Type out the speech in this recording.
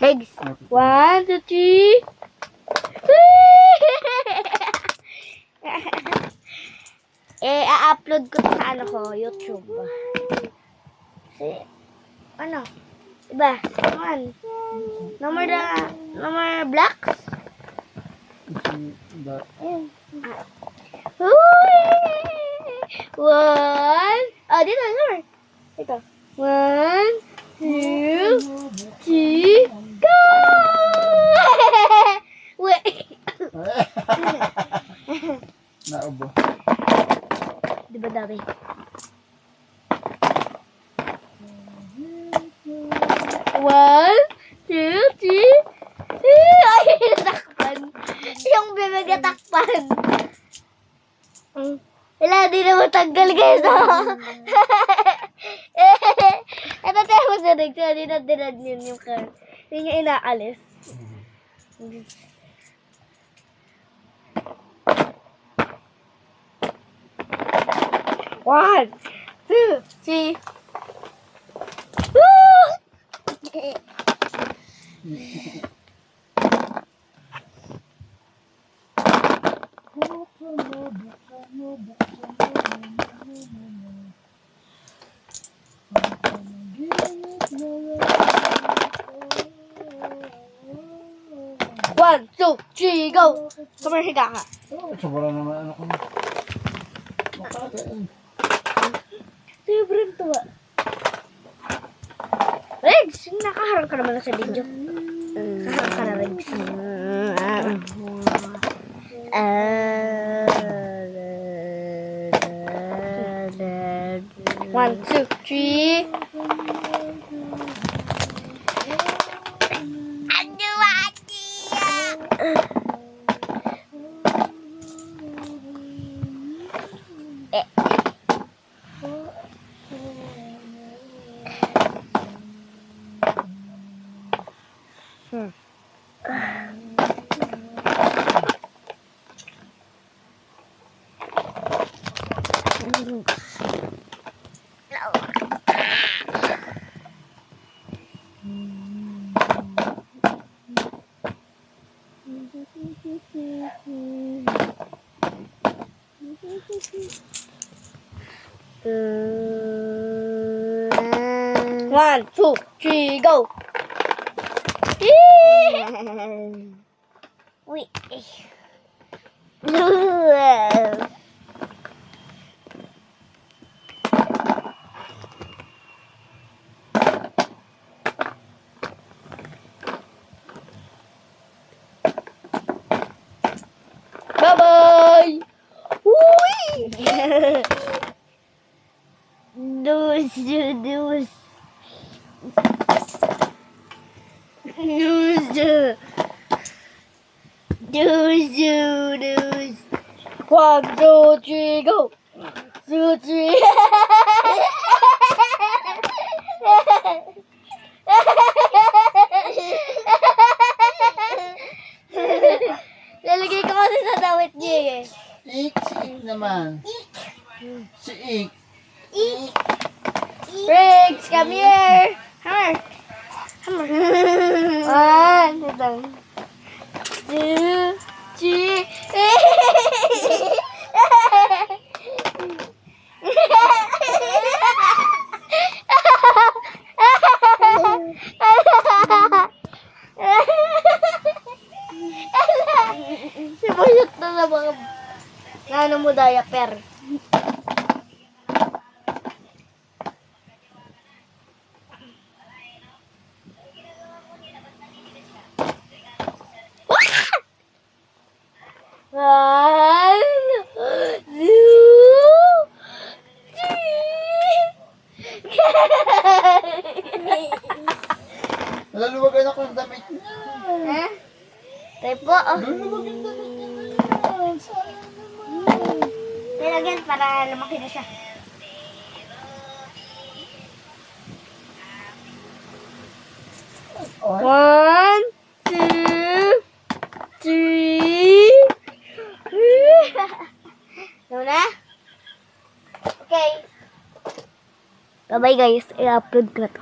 Legs. 1, 2, 3. A-upload ko sa YouTube. Ano? Diba? Number blocks? One. Oh, dito, number. Ito. 1, 2, 3, go! Wait. Naubo. Diba dami? One, two, three. Ay, natakpan. Yung bibig natakpan. Wala, di na matanggal guys. Ito tayo masarig. So, di na dinad yun yung car. Hindi niya inaalis. One, two, three. Woo! One, two, three, go! Sumarhiga ka. Sobrang naman ano ko. Makakain. Sobrang tuwa. Regs, nakaharap ka naman sa video. Nakaharap ka na, Regs. One, two, three. One, two, three, go! Wait. Bye-bye! Uy! Dos. One, two, three, go! 2, 3. Lalagay ko kasi sa dawit niya eh. Ik, si Ik naman. Si Ik. Riggs, come here. Hammer. One, two, three. Sibayot na na mga ano mo diaper. One, two, three. Laluwagan ako ng damit niya. Ha? Tayo po. Laluwag yung damit niya na yan. Sayang naman. Nilagyan para lumaki na siya. One, two, three. Luna? Okay. Bye-bye guys. I-upload ko na to.